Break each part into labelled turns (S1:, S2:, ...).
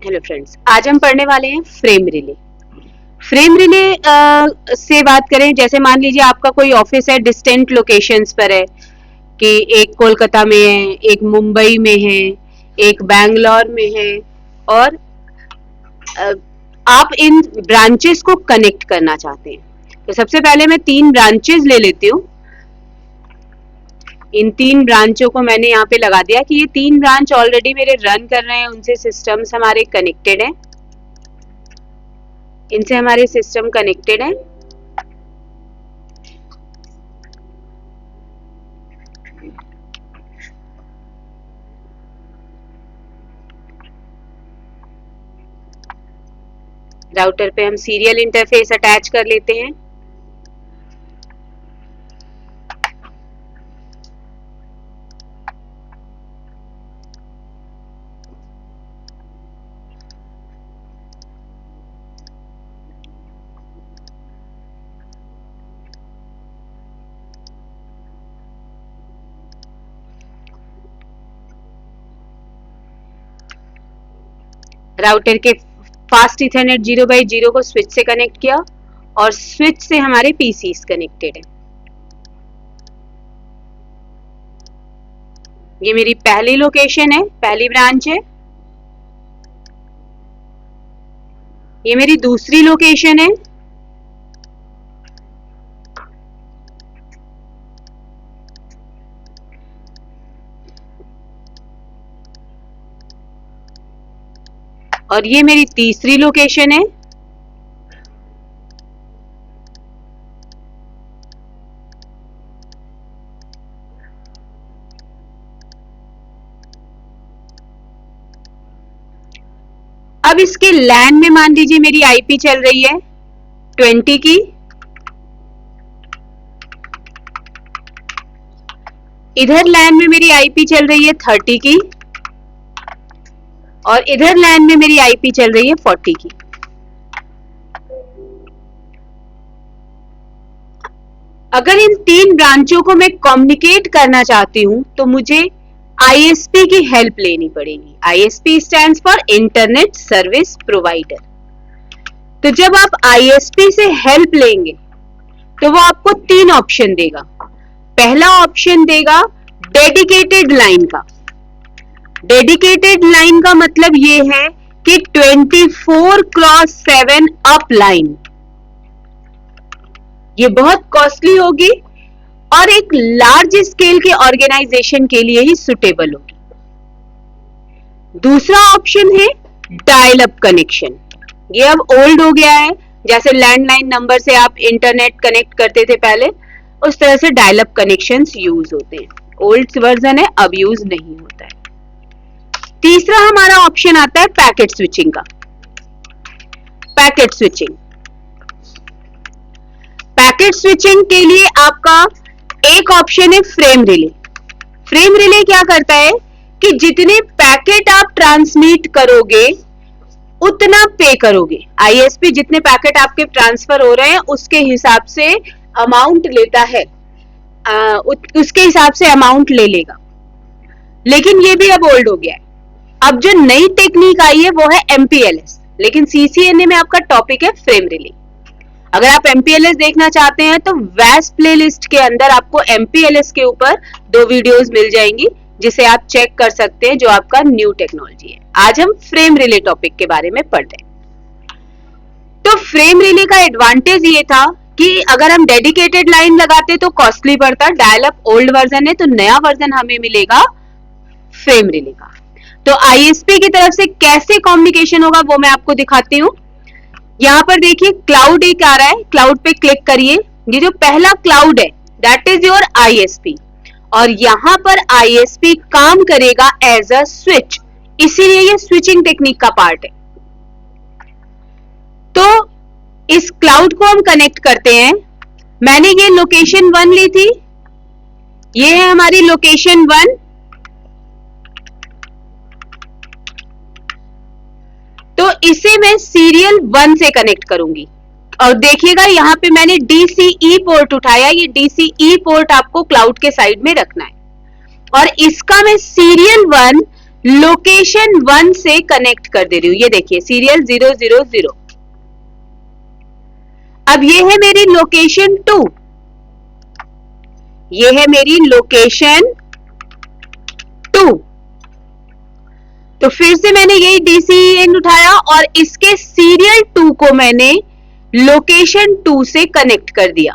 S1: Hello friends, आज हम पढ़ने वाले हैं फ्रेम रिले। फ्रेम रिले से बात करें, जैसे मान लीजिए आपका कोई ऑफिस है, डिस्टेंट लोकेशंस पर है कि एक कोलकाता में है, एक मुंबई में है, एक बैंगलोर में है और अ, आप इन ब्रांचेस को कनेक्ट करना चाहते हैं। तो सबसे पहले मैं 3 ब्रांचेस ले लेती हूँ। इन 3 ब्रांचों को मैंने यहाँ पे लगा दिया कि ये 3 ब्रांच ऑलरेडी मेरे रन कर रहे हैं, उनसे सिस्टम्स हमारे कनेक्टेड हैं, इनसे हमारे सिस्टम कनेक्टेड हैं। राउटर पे हम सीरियल इंटरफेस अटैच कर लेते हैं। राउटर के फास्ट इथरनेट 0x0 को स्विच से कनेक्ट किया और स्विच से हमारे पीसीस कनेक्टेड है। ये मेरी पहली लोकेशन है, पहली ब्रांच है। ये मेरी दूसरी लोकेशन है। और ये मेरी तीसरी लोकेशन है। अब इसके लैन में मान लीजिए मेरी आईपी चल रही है 20 की, इधर लैन में मेरी आईपी चल रही है 30 की और इधर लैन में मेरी आईपी चल रही है 40 की। अगर इन 3 ब्रांचों को मैं कम्युनिकेट करना चाहती हूं तो मुझे आईएसपी की हेल्प लेनी पड़ेगी। ISP stands for internet service provider. तो जब आप आईएसपी से हेल्प लेंगे तो वो आपको 3 ऑप्शन देगा। पहला ऑप्शन देगा डेडिकेटेड लाइन का। डेडिकेटेड लाइन का मतलब ये है कि 24x7 अप लाइन। ये बहुत कॉस्टली होगी और एक लार्ज स्केल के ऑर्गेनाइजेशन के लिए ही सुटेबल होगी। दूसरा ऑप्शन है डायल अप कनेक्शन। ये अब ओल्ड हो गया है, जैसे लैंडलाइन नंबर से आप इंटरनेट कनेक्ट करते थे पहले, उस तरह से डायल अप कनेक्शंस यूज होते हैं। ओल्ड वर्जन है, अब यूज नहीं होता है। तीसरा हमारा ऑप्शन आता है पैकेट स्विचिंग का। पैकेट स्विचिंग, पैकेट स्विचिंग के लिए आपका एक ऑप्शन है फ्रेम रिले। फ्रेम रिले क्या करता है कि जितने पैकेट आप ट्रांसमिट करोगे उतना पे करोगे। आईएसपी जितने पैकेट आपके ट्रांसफर हो रहे हैं उसके हिसाब से अमाउंट लेता है, उसके हिसाब से अमाउंट ले लेगा। लेकिन ये भी अब ओल्ड हो गया है। अब जो नई टेक्निक आई है वो है एमपीएलएस, लेकिन सीसीएनए में आपका टॉपिक है फ्रेम रिले। अगर आप एमपीएलएस देखना चाहते हैं तो वैस्ट प्लेलिस्ट के अंदर आपको एमपीएलएस के ऊपर 2 वीडियोस मिल जाएंगी जिसे आप चेक कर सकते हैं, जो आपका न्यू टेक्नोलॉजी है। आज हम फ्रेम रिले टॉपिक के बारे में पढ़ रहे हैं। तो फ्रेम रिले का एडवांटेज ये था कि अगर हम डेडिकेटेड लाइन लगाते तो कॉस्टली पड़ता। डायल अप ओल्ड वर्जन है तो नया वर्जन हमें मिलेगा फ्रेम रिले का। तो आईएसपी की तरफ से कैसे कम्युनिकेशन होगा वो मैं आपको दिखाती हूँ। यहाँ पर देखिए क्लाउड एक आ रहा है, क्लाउड पे क्लिक करिए। ये जो पहला क्लाउड है दैट इज योर आईएसपी और यहाँ पर आईएसपी काम करेगा एज अ स्विच, इसीलिए ये स्विचिंग टेक्निक का पार्ट है। तो इस क्लाउड को हम कनेक्ट करते हैं। मैंने ये लोकेशन 1 ली थी, ये है हमारी लोकेशन 1। तो इसे मैं सीरियल 1 से कनेक्ट करूंगी और देखिएगा यहाँ पे मैंने DCE पोर्ट उठाया। ये DCE पोर्ट आपको क्लाउड के साइड में रखना है और इसका मैं सीरियल 1 लोकेशन 1 से कनेक्ट कर दे रही हूं। ये देखिए सीरियल 000। अब ये है मेरी लोकेशन 2, ये है मेरी लोकेशन 2। तो फिर से मैंने यही DCEN उठाया और इसके सीरियल 2 को मैंने लोकेशन 2 से कनेक्ट कर दिया।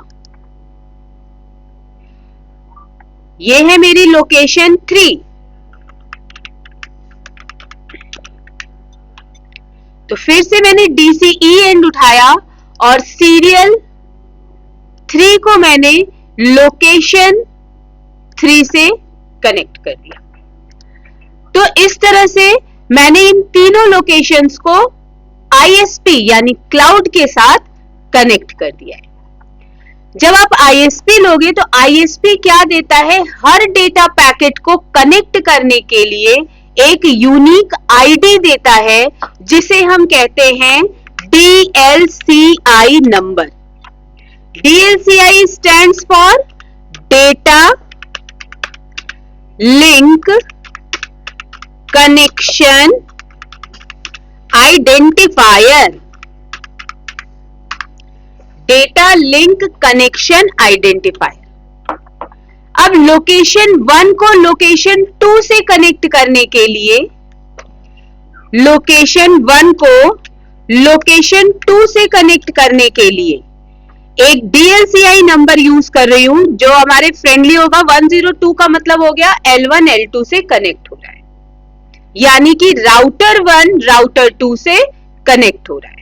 S1: ये है मेरी लोकेशन 3। तो फिर से मैंने DCEN उठाया और सीरियल 3 को मैंने लोकेशन 3 से कनेक्ट कर दिया। तो इस तरह से मैंने इन तीनों लोकेशंस को ISP यानी क्लाउड के साथ कनेक्ट कर दिया है। जब आप ISP लोगे तो ISP क्या देता है, हर डेटा पैकेट को कनेक्ट करने के लिए एक यूनिक ID देता है जिसे हम कहते हैं DLCI number. DLCI stands for data link connection identifier. Data link connection identifier. अब लोकेशन 1 को लोकेशन 2 से कनेक्ट करने के लिए लोकेशन 1 को लोकेशन 2 से कनेक्ट करने के लिए एक DLCI नंबर यूज कर रही हूं जो हमारे फ्रेंडली होगा। 102 का मतलब हो गया L1 L2 से कनेक्ट हो रहा है, यानी कि राउटर 1 राउटर 2 से कनेक्ट हो रहा है।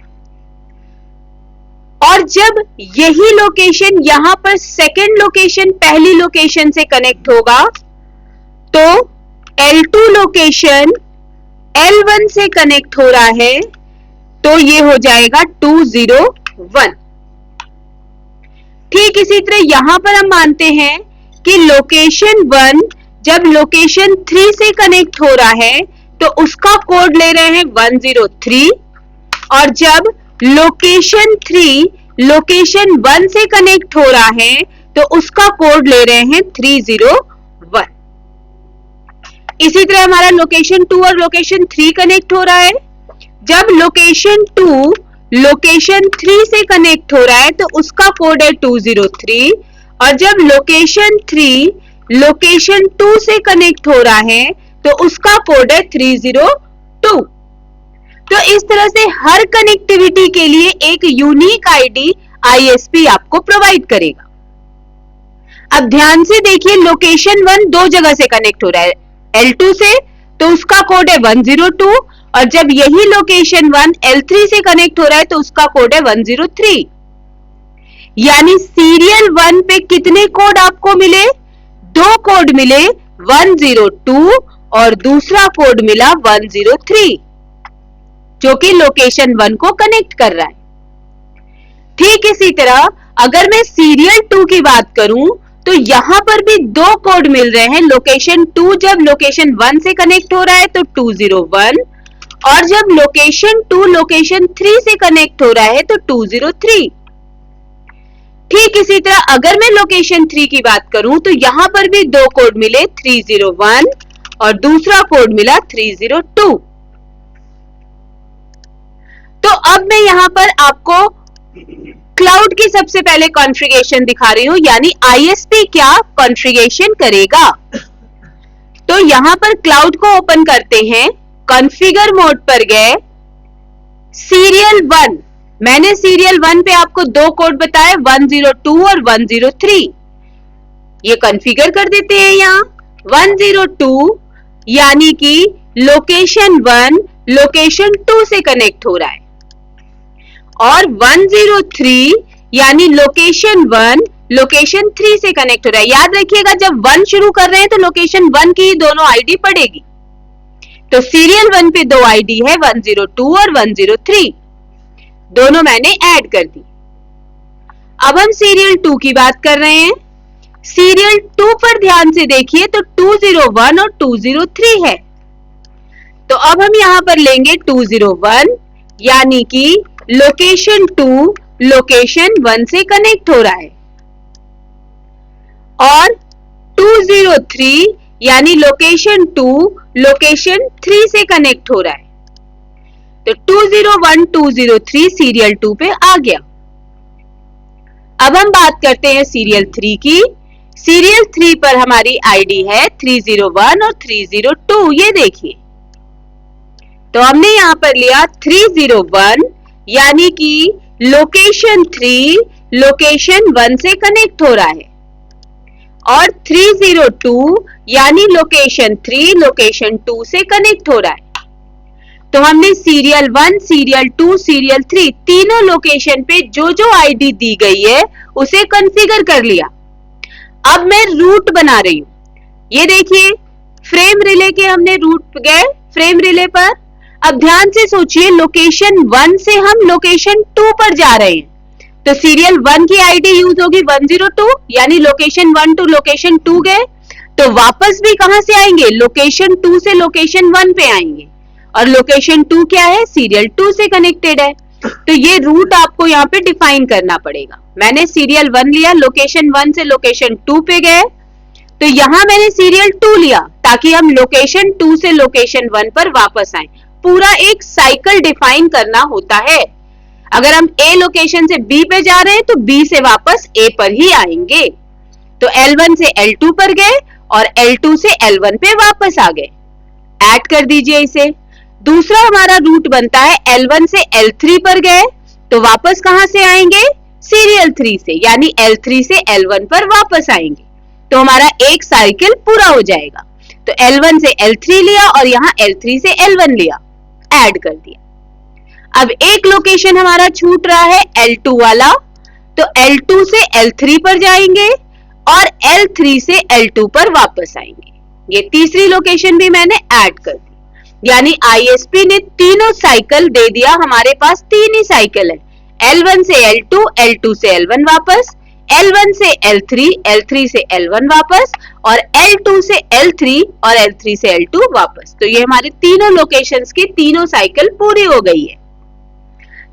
S1: और जब यही लोकेशन यहां पर सेकेंड लोकेशन पहली लोकेशन से कनेक्ट होगा तो L2 लोकेशन L1 से कनेक्ट हो रहा है, तो ये हो जाएगा 201। ठीक इसी तरह यहां पर हम मानते हैं कि लोकेशन 1 जब लोकेशन 3 से कनेक्ट हो रहा है तो उसका कोड ले रहे हैं 103, और जब लोकेशन 3 लोकेशन 1 से कनेक्ट हो रहा है तो उसका कोड ले रहे हैं 301। इसी तरह हमारा लोकेशन 2 और लोकेशन 3 कनेक्ट हो रहा है। जब लोकेशन 2 लोकेशन 3 से कनेक्ट हो रहा है तो उसका कोड है 203, और जब लोकेशन 3 लोकेशन 2 से कनेक्ट हो रहा है तो उसका कोड है 302। तो इस तरह से हर कनेक्टिविटी के लिए एक यूनिक ID ISP आपको प्रोवाइड करेगा। अब ध्यान से देखिए, लोकेशन 1 दो जगह से कनेक्ट हो रहा है, L2 से, तो उसका कोड है 102, और जब यही लोकेशन 1 L3 से कनेक्ट हो रहा है तो उसका कोड है 103। यानी सीरियल 1 पे कितने कोड आपको मिले? 2 कोड मिले, 102 और दूसरा कोड मिला 103, जो कि लोकेशन 1 को कनेक्ट कर रहा है। ठीक इसी तरह अगर मैं सीरियल 2 की बात करूं तो यहां पर भी 2 कोड मिल रहे हैं। लोकेशन 2 जब लोकेशन 1 से कनेक्ट हो रहा है तो 201, और जब लोकेशन 2 लोकेशन 3 से कनेक्ट हो रहा है तो 203। ठीक इसी तरह अगर मैं लोकेशन 3 की बात करूं तो यहां पर भी 2 कोड मिले, 301 और दूसरा कोड मिला 302। तो अब मैं यहां पर आपको क्लाउड की सबसे पहले कॉन्फ़िगरेशन दिखा रही हूं, यानी ISP क्या कॉन्फ़िगरेशन करेगा। तो यहां पर क्लाउड को ओपन करते हैं, कॉन्फ़िगर मोड पर गए, सीरियल 1, मैंने सीरियल 1 पे आपको 2 कोड बताए, 102 और 103। ये कॉन्फ़िगर कर देते हैं यहां 102 यानी कि लोकेशन 1 लोकेशन 2 से कनेक्ट हो रहा है, और 103 यानी लोकेशन 1 लोकेशन 3 से कनेक्ट हो रहा है। याद रखिएगा जब 1 शुरू कर रहे हैं तो लोकेशन 1 की दोनों ID पड़ेगी। तो सीरियल 1 पे 2 ID है, 102 और 103, दोनों मैंने ऐड कर दी। अब हम सीरियल 2 की बात कर रहे हैं। सीरियल 2 पर ध्यान से देखिए तो 201 और 203 है, तो अब हम यहां पर लेंगे 201 यानी कि लोकेशन 2 लोकेशन 1 से कनेक्ट हो रहा है, और 203 यानी लोकेशन 2 लोकेशन 3 से कनेक्ट हो रहा है। तो 201203 सीरियल 2 पे आ गया। अब हम बात करते हैं सीरियल 3 की। सीरियल 3 पर हमारी आईडी है 301 और 302। ये देखिए, तो हमने यहां पर लिया 301 यानी कि लोकेशन 3 लोकेशन 1 से कनेक्ट हो रहा है, और 302 यानी लोकेशन 3 लोकेशन 2 से कनेक्ट हो रहा है। तो हमने सीरियल 1, सीरियल 2, सीरियल 3 तीनों लोकेशन पे जो जो आईडी दी गई है उसे कॉन्फ़िगर कर लिया। अब मैं रूट बना रही हूं। ये देखिए, फ्रेम रिले के हमने रूट गए फ्रेम रिले पर। अब ध्यान से सोचिए, लोकेशन 1 से हम लोकेशन 2 पर जा रहे हैं, तो सीरियल 1 की आईडी यूज होगी 102, यानी लोकेशन 1 टू लोकेशन 2 गए, तो वापस भी कहां से आएंगे, लोकेशन 2 से लोकेशन 1 पे आएंगे, और लोकेशन 2 क्या है, सीरियल 2 से कनेक्टेड है। तो ये रूट आपको यहाँ पे डिफाइन करना पड़ेगा। मैंने सीरियल 1 लिया, लोकेशन 1 से लोकेशन 2 पे गए, तो यहां मैंने सीरियल 2 लिया ताकि हम लोकेशन 2 से लोकेशन 1 पर वापस आए। पूरा एक साइकिल डिफाइन करना होता है। अगर हम ए लोकेशन से बी पे जा रहे हैं तो बी से वापस ए पर ही आएंगे। तो L1 से L2 पर गए और L2 से L1 पे वापस आ गए। ऐड कर दीजिए इसे। दूसरा हमारा रूट बनता है L1 से L3 पर गए, तो वापस कहां से आएंगे, सीरियल 3 से, यानी L3 से L1 पर वापस आएंगे। तो हमारा एक साइकिल पूरा हो जाएगा। तो L1 से L3 लिया और यहां L3 से L1 लिया, ऐड कर दिया। अब एक लोकेशन हमारा छूट रहा है L2 वाला, तो L2 से L3 पर जाएंगे और L3 से L2 पर वापस आएंगे। ये तीसरी लोकेशन भी मैंने ऐड कर दी, यानी ISP ने तीनों साइकिल दे दिया। हमारे पास तीन ही साइकिल है, L1 से L2, L2 से L1 वापस, L1 से L3, L3 से L1 वापस, और L2 से L3 और L3 से L2 वापस। तो ये हमारे तीनों लोकेशंस की तीनों साइकिल पूरी हो गई है।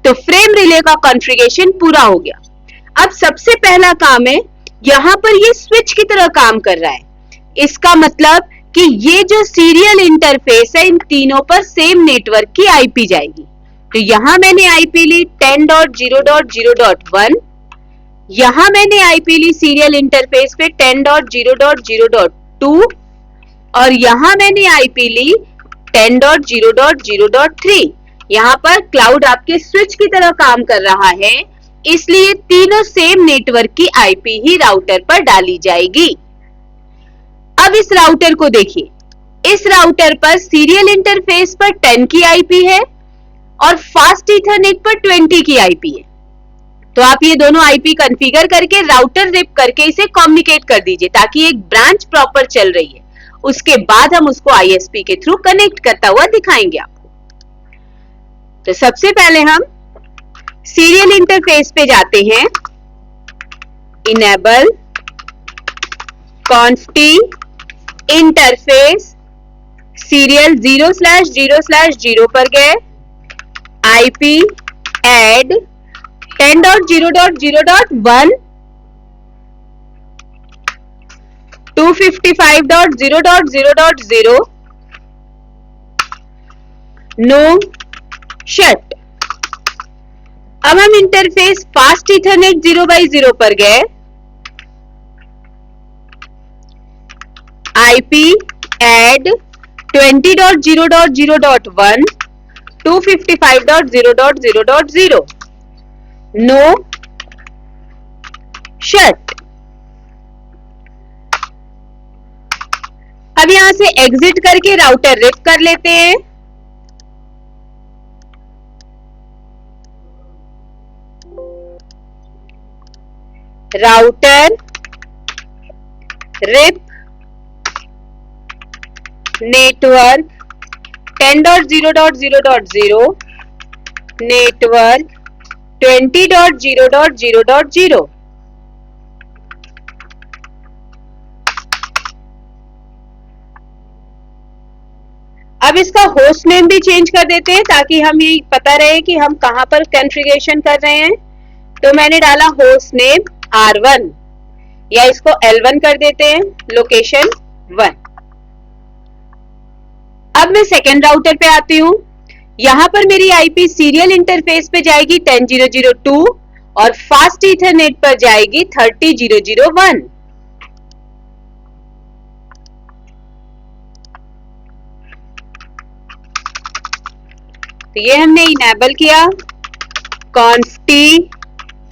S1: तो फ्रेम रिले का कॉन्फ़िगरेशन पूरा हो गया। अब सबसे पहला काम है, यहां पर ये स्विच की तरह काम कर रहा है। इसका मतलब कि ये जो सीरियल इंटरफेस है, इन तीनों पर सेम नेटवर्क की आईपी जाएगी। तो यहां मैंने आईपी ली 10.0.0.1, यहां मैंने आईपी ली सीरियल इंटरफेस पे 10.0.0.2, और यहां मैंने आईपी ली 10.0.0.3। यहां पर क्लाउड आपके स्विच की तरह काम कर रहा है, इसलिए तीनों सेम नेटवर्क की आईपी ही राउटर पर डाली जाएगी। अब इस राउटर को देखिए, इस राउटर पर सीरियल इंटरफेस पर 10 की आईपी है और फास्ट ईथरनेट पर 20 की आईपी है। तो आप ये दोनों आईपी कॉन्फ़िगर करके राउटर रिप करके इसे कम्युनिकेट कर दीजिए, ताकि एक ब्रांच प्रॉपर चल रही है। उसके बाद हम उसको ISP के थ्रू कनेक्ट करता हुआ दिखाएंगे आपको। तो सबसे पहले हम सीरियल इंटरफेस पे जाते हैं, इनेबल conft इंटरफेस सीरियल 0/0/0 पर गए, IP add 10.0.0.1 255.0.0.0 नो शट। अब हम इंटरफेस फास्ट ईथरनेट 0/0 पर गए, IP add 20.0.0.1 255.0.0.0 नो शट। अब यहां से एग्जिट करके राउटर रिप कर लेते हैं। Router RIP network 10.0.0.0 network 20.0.0.0। अब इसका होस्ट नेम भी चेंज कर देते हैं, ताकि हम ये पता रहे कि हम कहां पर कॉन्फ़िगरेशन कर रहे हैं। तो मैंने डाला होस्ट नेम R1, या इसको L1 कर देते हैं, लोकेशन 1। अब मैं सेकेंड राउटर पे आती हूँ। यहां पर मेरी आईपी सीरियल इंटरफेस पे जाएगी 10.0.0.2 और फास्ट ईथरनेट पर जाएगी 30.0.0.1। तो ये हमने इनेबल किया। conft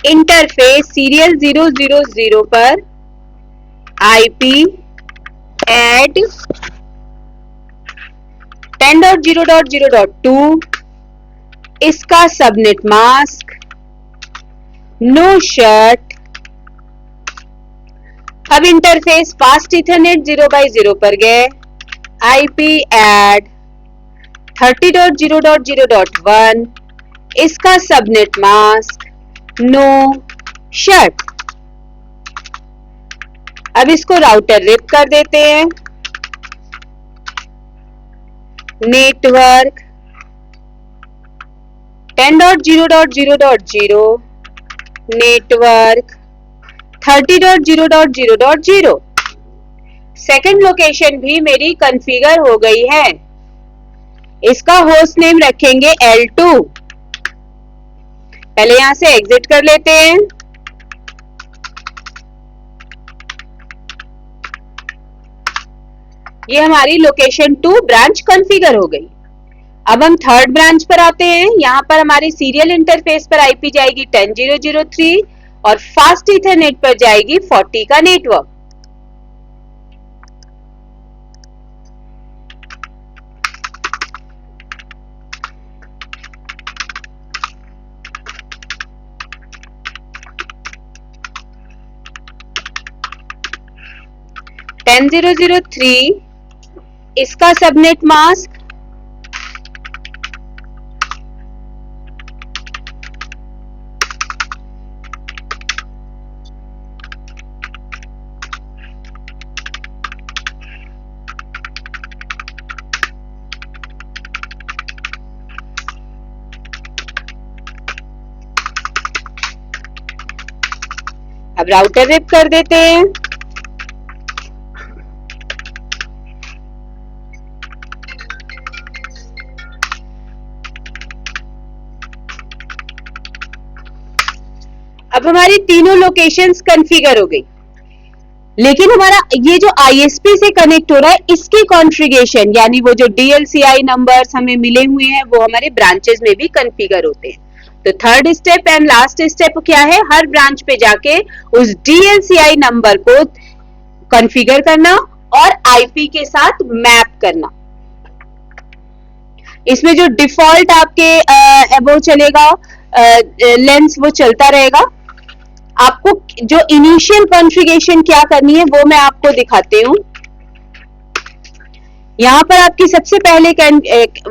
S1: इंटरफेस सीरियल 000 पर आईपी एड 10.0.0.2, इसका सबनेट मास्क नो शर्ट। अब इंटरफेस फास्ट इथरनेट 0x0 पर गए, आईपी एड 30.0.0.1, इसका सबनेट मास्क नो शर्ट। अब इसको राउटर रिप कर देते हैं। Network 10.0.0.0 network 30.0.0.0। सेकंड लोकेशन भी मेरी कॉन्फ़िगर हो गई है। इसका होस्ट नेम रखेंगे L2। पहले यहां से एग्जिट कर लेते हैं। ये हमारी लोकेशन 2 ब्रांच कॉन्फ़िगर हो गई। अब हम थर्ड ब्रांच पर आते हैं। यहां पर हमारी सीरियल इंटरफेस पर आईपी जाएगी 10.0.0.3 और फास्ट ईथरनेट पर जाएगी 40 का नेटवर्क। टेन 10.0.0.3 इसका सबनेट मास्क अब राउटर रिप कर देते हैं। अब हमारी तीनों लोकेशंस कॉन्फ़िगर हो गई, लेकिन हमारा ये जो आईएसपी से कनेक्ट हो रहा है इसकी कॉन्फ़िगरेशन यानी वो जो डीएलसीआई नंबर्स हमें मिले हुए हैं वो हमारे ब्रांचेस में भी कॉन्फ़िगर होते हैं। तो third step and last step क्या है, हर ब्रांच पे जाके उस डीएलसीआई नंबर को कॉन्फ़िगर करना और आईपी के साथ मैप करना। इसमें जो डिफॉल्ट आपके वो चलेगा लेंस वो चलता रहेगा। आपको जो इनिशियल कॉन्फ़िगरेशन क्या करनी है वो मैं आपको दिखाती हूँ। यहां पर आपकी सबसे पहले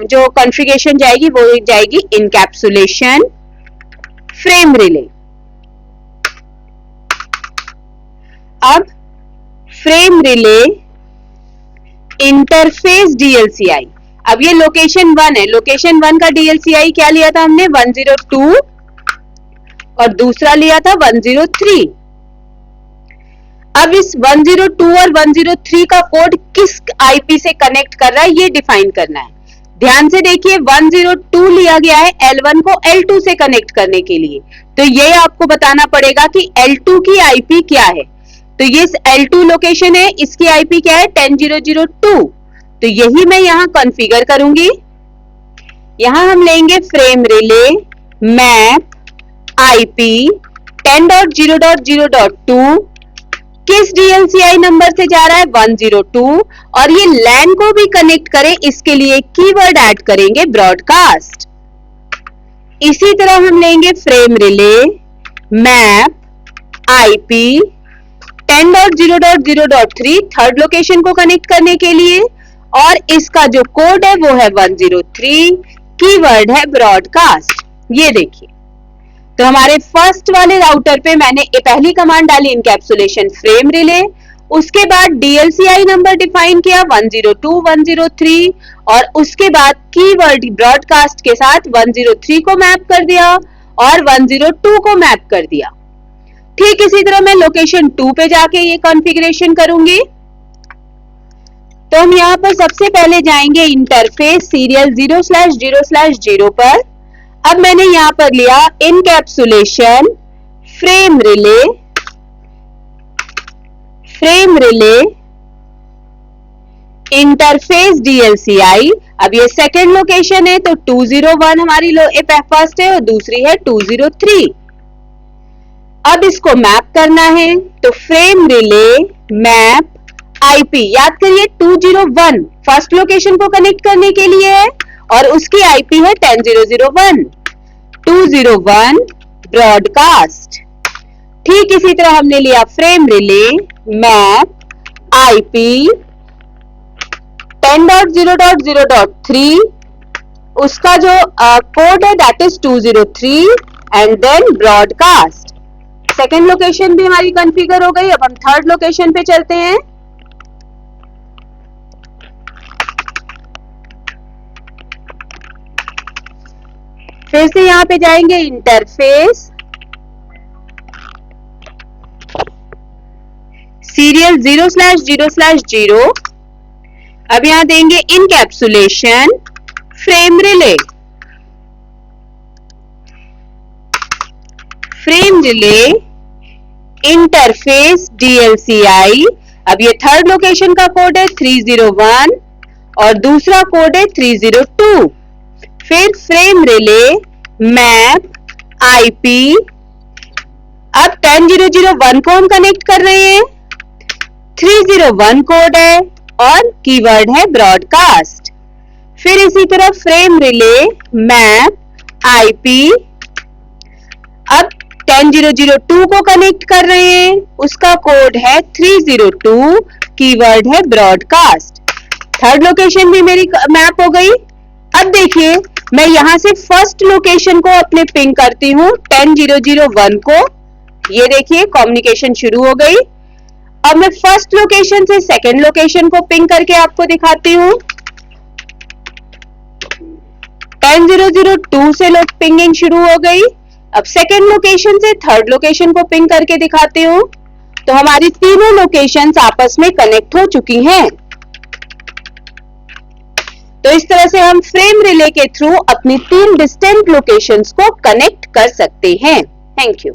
S1: जो कॉन्फ़िगरेशन जाएगी वो जाएगी इनकैप्सुलेशन फ्रेम रिले। अब फ्रेम रिले इंटरफेस डीएलसीआई। अब ये लोकेशन 1 है। लोकेशन 1 का डीएलसीआई क्या लिया था हमने 102 और दूसरा लिया था 103। अब इस 102 और 103 का कोड किस आईपी से कनेक्ट कर रहा है ये डिफाइन करना है। ध्यान से देखिए 102 लिया गया है L1 को L2 से कनेक्ट करने के लिए, तो ये आपको बताना पड़ेगा कि L2 की आईपी क्या है। तो ये L2 लोकेशन है, इसकी आईपी क्या है 10.0.0.2। तो यही मैं यहां कॉन्फ़िगर करूंगी। यहां हम लेंगे फ्रेम रिले मैप आईपी 10.0.0.2 किस डीएलसीआई नंबर से जा रहा है 102 और ये लैन को भी कनेक्ट करे इसके लिए कीवर्ड ऐड करेंगे ब्रॉडकास्ट। इसी तरह हम लेंगे frame relay map IP 10.0.0.3 third location को कनेक्ट करने के लिए और इसका जो कोड है वो है 103, कीवर्ड है ब्रॉडकास्ट। ये देखिए, तो हमारे फर्स्ट वाले राउटर पे मैंने पहली कमांड डाली इनकैप्सुलेशन फ्रेम रिले, उसके बाद डीएलसीआई नंबर डिफाइन किया 102 103 और उसके बाद कीवर्ड ब्रॉडकास्ट के साथ 103 को मैप कर दिया और 102 को मैप कर दिया। ठीक इसी तरह मैं लोकेशन 2 पे जाके ये कॉन्फ़िगरेशन करूंगी। तो हम यहाँ पर सबसे पहले जाएंगे इंटरफेस सीरियल 0/0/0 पर। अब मैंने यहाँ पर लिया encapsulation frame relay interface DLCI। अब ये सेकेंड लोकेशन है तो 201 हमारी फर्स्ट है और दूसरी है 203। अब इसको मैप करना है तो फ्रेम रिले मैप IP, याद करिए 201 फर्स्ट लोकेशन को कनेक्ट करने के लिए है और उसकी IP है 10001। 201 ब्रॉडकास्ट। ठीक इसी तरह हमने लिया फ्रेम रिले मैप IP 10.0.0.3, उसका जो कोड है that is 203 and then broadcast. Second location भी हमारी कॉन्फ़िगर हो गई। अब हम थर्ड लोकेशन पे चलते हैं। फिर से यहां पे जाएंगे इंटरफेस सीरियल 0/0/0। अब यहां देंगे encapsulation frame relay interface DLCI। अब ये थर्ड लोकेशन का कोड है 301 और दूसरा कोड है 302। फिर फ्रेम रिले मैप IP। अब 10001 को हम कनेक्ट कर रहे हैं, 301 कोड है और कीवर्ड है ब्रॉडकास्ट। फिर इसी तरह फ्रेम रिले मैप IP। अब 10002 को कनेक्ट कर रहे हैं, उसका कोड है 302, कीवर्ड है ब्रॉडकास्ट। थर्ड लोकेशन भी मेरी मैप हो गई। अब देखिए मैं यहां से फर्स्ट लोकेशन को अपने पिंग करती हूं 10001 को। ये देखिए कम्युनिकेशन शुरू हो गई। अब मैं फर्स्ट लोकेशन से सेकंड लोकेशन को पिंग करके आपको दिखाती हूं। 10002 से पिंगिंग शुरू हो गई। अब सेकंड लोकेशन से थर्ड लोकेशन को पिंग करके दिखाती हूं तो हमारी तीनों लोकेशंस आपस में कनेक्ट हो चुकी हैं। तो इस तरह से हम फ्रेम रिले के थ्रू अपनी 3 डिस्टेंट लोकेशंस को कनेक्ट कर सकते हैं। Thank you.